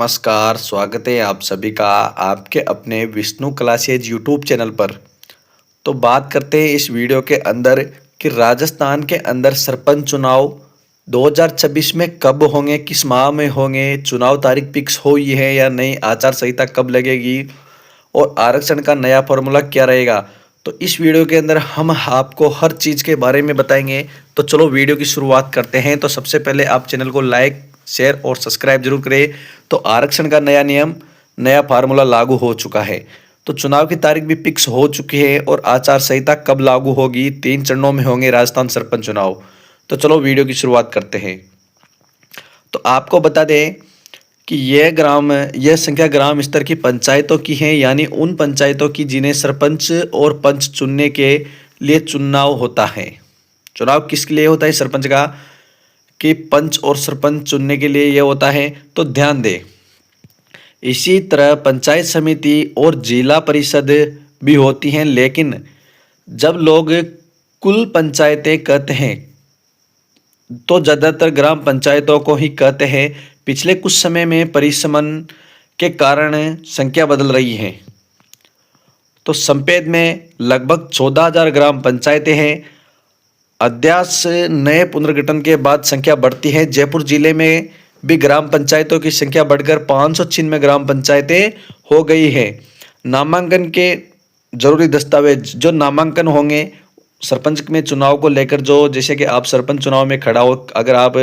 नमस्कार, स्वागत है आप सभी का आपके अपने विष्णु क्लासेज यूट्यूब चैनल पर। तो बात करते हैं इस वीडियो के अंदर कि राजस्थान के अंदर सरपंच चुनाव 2026 में कब होंगे, किस माह में होंगे, चुनाव तारीख फिक्स हुई है या नहीं, आचार संहिता कब लगेगी और आरक्षण का नया फॉर्मूला क्या रहेगा। तो इस वीडियो के अंदर हम आपको हर चीज़ के बारे में बताएंगे। तो चलो वीडियो की शुरुआत करते हैं। तो सबसे पहले आप चैनल को लाइक, शेयर और सब्सक्राइब जरूर करें। तो आरक्षण का नया नियम, नया फार्मूला लागू हो चुका है। तो चुनाव की तारीख भी फिक्स हो चुकी है और आचार संहिता कब लागू होगी, 3 चरणों में होंगे राजस्थान सरपंच चुनाव। तो चलो वीडियो की शुरुआत करते हैं। तो आपको बता दें कि यह संख्या ग्राम स्तर की पंचायतों की है, यानी उन पंचायतों की जिन्हें सरपंच और पंच चुनने के लिए चुनाव होता है। चुनाव किसके लिए होता है सरपंच का, कि पंच और सरपंच चुनने के लिए यह होता है। तो ध्यान दें, इसी तरह पंचायत समिति और जिला परिषद भी होती हैं, लेकिन जब लोग कुल पंचायतें कहते हैं तो ज़्यादातर ग्राम पंचायतों को ही कहते हैं। पिछले कुछ समय में परिसमन के कारण संख्या बदल रही है। तो संपेद में लगभग 14,000 ग्राम पंचायतें हैं। अध्यास नए पुनर्गठन के बाद संख्या बढ़ती है। जयपुर जिले में भी ग्राम पंचायतों की संख्या बढ़कर 596 ग्राम पंचायतें हो गई है। नामांकन के जरूरी दस्तावेज, जो नामांकन होंगे सरपंच में चुनाव को लेकर, जो जैसे कि आप सरपंच चुनाव में खड़ा हो, अगर आप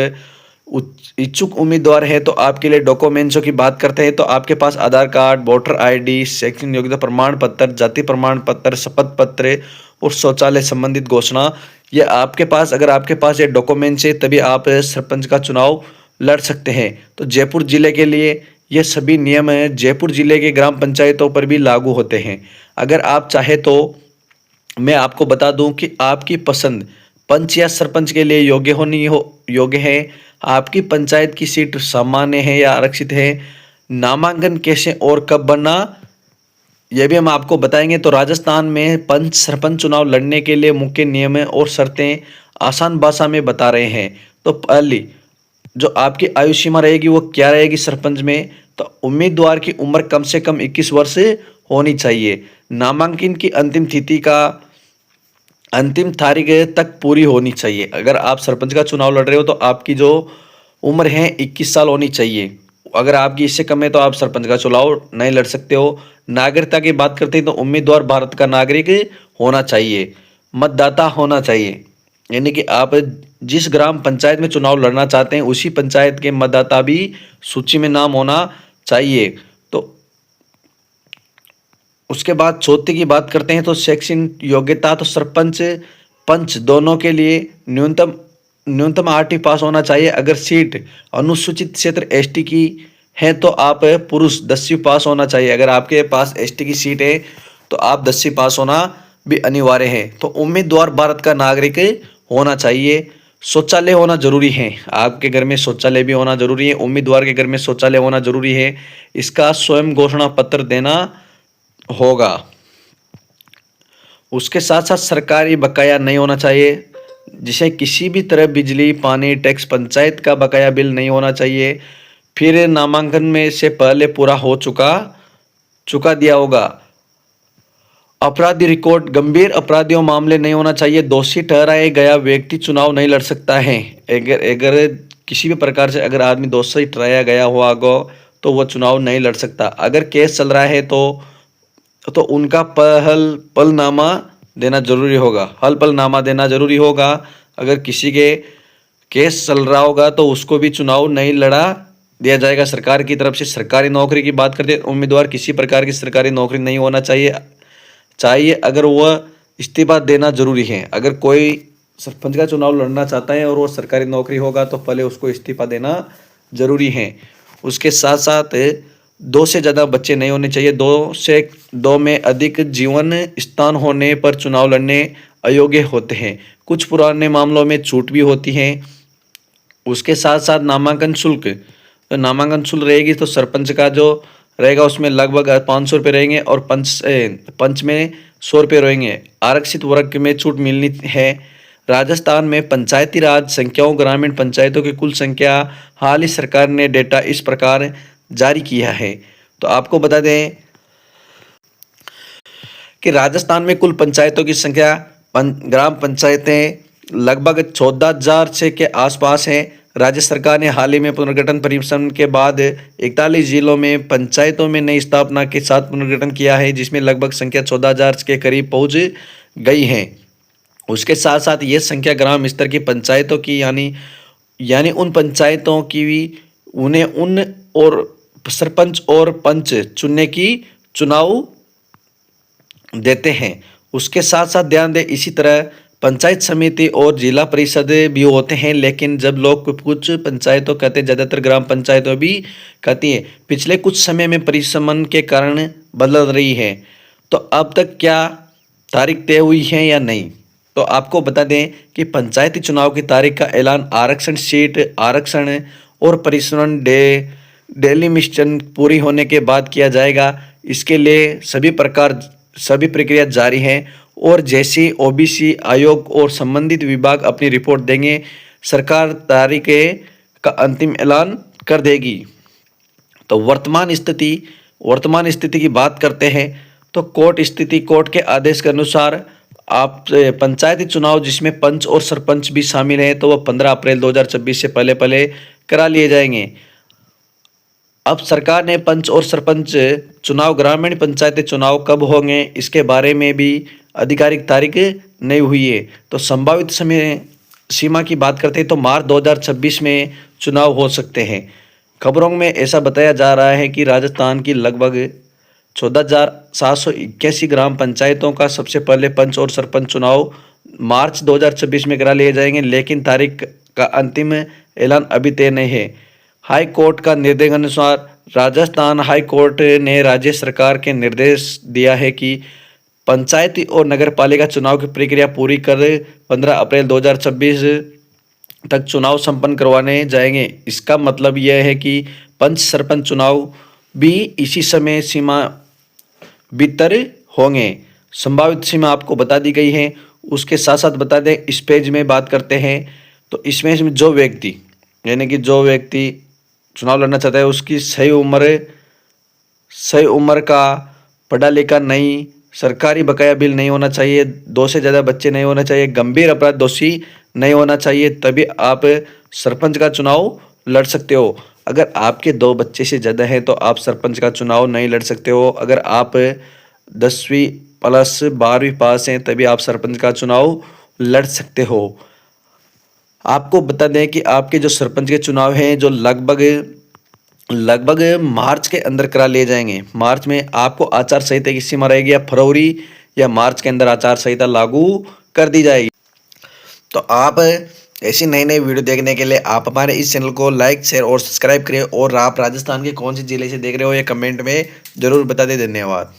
इच्छुक उम्मीदवार है तो आपके लिए डॉक्यूमेंट्सों की बात करते हैं तो आपके पास आधार कार्ड, वोटर आईडी, शैक्षणिक योग्यता प्रमाण पत्र, जाति प्रमाण पत्र, शपथ पत्र और शौचालय संबंधित घोषणा, ये आपके पास, अगर आपके पास ये डॉक्यूमेंट्स है तभी आप सरपंच का चुनाव लड़ सकते हैं। तो जयपुर जिले के लिए ये सभी नियम हैं, जयपुर जिले के ग्राम पंचायतों पर भी लागू होते हैं। अगर आप चाहे तो मैं आपको बता दूं कि आपकी पसंद पंच या सरपंच के लिए योग्य है, आपकी पंचायत की सीट सामान्य है या आरक्षित है, नामांकन कैसे और कब भरना यह भी हम आपको बताएंगे। तो राजस्थान में पंच सरपंच चुनाव लड़ने के लिए मुख्य नियम और शर्तें आसान भाषा में बता रहे हैं। तो पहली, जो आपकी आयु सीमा रहेगी वो क्या रहेगी सरपंच में, तो उम्मीदवार की उम्र कम से कम 21 वर्ष होनी चाहिए। नामांकन की अंतिम तारीख तक पूरी होनी चाहिए। अगर आप सरपंच का चुनाव लड़ रहे हो तो आपकी जो उम्र है 21 साल होनी चाहिए। अगर आपकी इससे कम है तो आप सरपंच का चुनाव नहीं लड़ सकते हो। नागरिकता की बात करते हैं तो उम्मीदवार भारत का नागरिक होना चाहिए, मतदाता होना चाहिए, यानी कि आप जिस ग्राम पंचायत में चुनाव लड़ना चाहते हैं उसी पंचायत के मतदाता भी सूची में नाम होना चाहिए। तो उसके बाद चौथी की बात करते हैं तो शैक्षणिक योग्यता, तो सरपंच पंच दोनों के लिए न्यूनतम 8वीं पास होना चाहिए। अगर सीट अनुसूचित क्षेत्र एसटी की है तो आप पुरुष 10वीं पास होना चाहिए। अगर आपके पास एसटी की सीट है तो आप 10वीं पास होना भी अनिवार्य है। तो उम्मीदवार भारत का नागरिक होना चाहिए। शौचालय होना जरूरी है, आपके घर में शौचालय भी होना जरूरी है, उम्मीदवार के घर में शौचालय होना जरूरी है। इसका स्वयं घोषणा पत्र देना होगा। उसके साथ साथ सरकारी बकाया नहीं होना चाहिए, जिसे किसी भी तरह बिजली, पानी, टैक्स, पंचायत का बकाया बिल नहीं होना चाहिए। फिर नामांकन में से पहले पूरा हो चुका दिया होगा। अपराधी रिकॉर्ड, गंभीर अपराधियों मामले नहीं होना चाहिए। दोषी ठहराया गया व्यक्ति चुनाव नहीं लड़ सकता है। अगर किसी भी प्रकार से अगर आदमी दोषी ठहराया गया हुआ तो वह चुनाव नहीं लड़ सकता। अगर केस चल रहा है तो उनका हलफनामा देना जरूरी होगा, हलफनामा देना जरूरी होगा। अगर किसी के केस चल रहा होगा तो उसको भी चुनाव नहीं लड़ा दिया जाएगा सरकार की तरफ से। सरकारी नौकरी की बात करते हैं, उम्मीदवार किसी प्रकार की सरकारी नौकरी नहीं होना चाहिए। अगर वह इस्तीफा देना जरूरी है। अगर कोई सरपंच का चुनाव लड़ना चाहता है और वो सरकारी नौकरी होगा तो पहले उसको इस्तीफा देना जरूरी है। उसके साथ साथ 2 से ज़्यादा बच्चे नहीं होने चाहिए। 2 में अधिक जीवन स्थान होने पर चुनाव लड़ने अयोग्य होते हैं। कुछ पुराने मामलों में छूट भी होती है। उसके साथ साथ नामांकन शुल्क, तो नामांकन शुल्क रहेगी तो सरपंच का जो रहेगा उसमें लगभग 500 रुपये रहेंगे और पंच में 100 रुपये रहेंगे। आरक्षित वर्ग में छूट मिलनी है। राजस्थान में पंचायती राज संख्याओं, ग्रामीण पंचायतों की कुल संख्या, हाल ही सरकार ने डेटा इस प्रकार जारी किया है। तो आपको बता दें कि राजस्थान में कुल पंचायतों की संख्या ग्राम पंचायतें लगभग 14,006 के आसपास हैं। राज्य सरकार ने हाल ही में पुनर्गठन परिसंपन्न के बाद 41 जिलों में पंचायतों में नई स्थापना के साथ पुनर्गठन किया है, जिसमें लगभग संख्या 14,000 के करीब पहुंच गई है। उसके साथ साथ ये संख्या ग्राम स्तर की पंचायतों की यानी उन पंचायतों की भी उन्हें उन और सरपंच और पंच चुनने की चुनाव देते हैं। उसके साथ साथ ध्यान दें, इसी तरह पंचायत समिति और जिला परिषद भी होते हैं, लेकिन जब लोग कुछ पंचायतों कहते हैं, ज़्यादातर ग्राम पंचायतों भी कहती हैं, पिछले कुछ समय में परिसमन के कारण बदल रही है। तो अब तक क्या तारीख तय हुई है या नहीं, तो आपको बता दें कि पंचायती चुनाव की तारीख का ऐलान आरक्षण सीट आरक्षण और परिसमन डेलिमिशन पूरी होने के बाद किया जाएगा। इसके लिए सभी प्रक्रिया जारी है और जैसे ओबीसी आयोग और संबंधित विभाग अपनी रिपोर्ट देंगे, सरकार तारीख का अंतिम ऐलान कर देगी। तो वर्तमान स्थिति की बात करते हैं तो कोर्ट के आदेश के अनुसार आप पंचायती चुनाव जिसमें पंच और सरपंच भी शामिल हैं, तो वह 15 अप्रैल 2026 से पहले करा लिए जाएंगे। अब सरकार ने पंच और सरपंच चुनाव, ग्रामीण पंचायती चुनाव कब होंगे इसके बारे में भी आधिकारिक तारीख नहीं हुई है। तो संभावित समय सीमा की बात करते हैं तो मार्च 2026 में चुनाव हो सकते हैं। खबरों में ऐसा बताया जा रहा है कि राजस्थान की लगभग 14,781 ग्राम पंचायतों का सबसे पहले पंच और सरपंच चुनाव मार्च 2026 में करा लिए जाएंगे, लेकिन तारीख का अंतिम ऐलान अभी तय नहीं है। हाई कोर्ट का निर्देश अनुसार राजस्थान हाई कोर्ट ने राज्य सरकार के निर्देश दिया है कि पंचायती और नगर पालिका चुनाव की प्रक्रिया पूरी कर 15 अप्रैल 2026 तक चुनाव संपन्न करवाने जाएंगे। इसका मतलब यह है कि पंच सरपंच चुनाव भी इसी समय सीमा भीतर होंगे। संभावित सीमा आपको बता दी गई है। उसके साथ साथ बता दें, इस पेज में बात करते हैं तो इसमें जो व्यक्ति चुनाव लड़ना चाहता है उसकी सही उम्र का, पढ़ा लिखा नहीं, सरकारी बकाया बिल नहीं होना चाहिए, 2 से ज़्यादा बच्चे नहीं होना चाहिए, गंभीर अपराध दोषी नहीं होना चाहिए, तभी आप सरपंच का चुनाव लड़ सकते हो। अगर आपके 2 बच्चे से ज़्यादा हैं तो आप सरपंच का चुनाव नहीं लड़ सकते हो। अगर आप 10वीं प्लस 12वीं पास हैं तभी आप सरपंच का चुनाव लड़ सकते हो। आपको बता दें कि आपके जो सरपंच के चुनाव हैं जो लगभग मार्च के अंदर करा लिए जाएंगे। मार्च में आपको आचार संहिता की सीमा रहेगी या फरवरी या मार्च के अंदर आचार संहिता लागू कर दी जाएगी। तो आप ऐसी नई वीडियो देखने के लिए आप हमारे इस चैनल को लाइक, शेयर और सब्सक्राइब करें। और आप राजस्थान के कौन से जिले से देख रहे हो ये कमेंट में जरूर बता दें। धन्यवाद।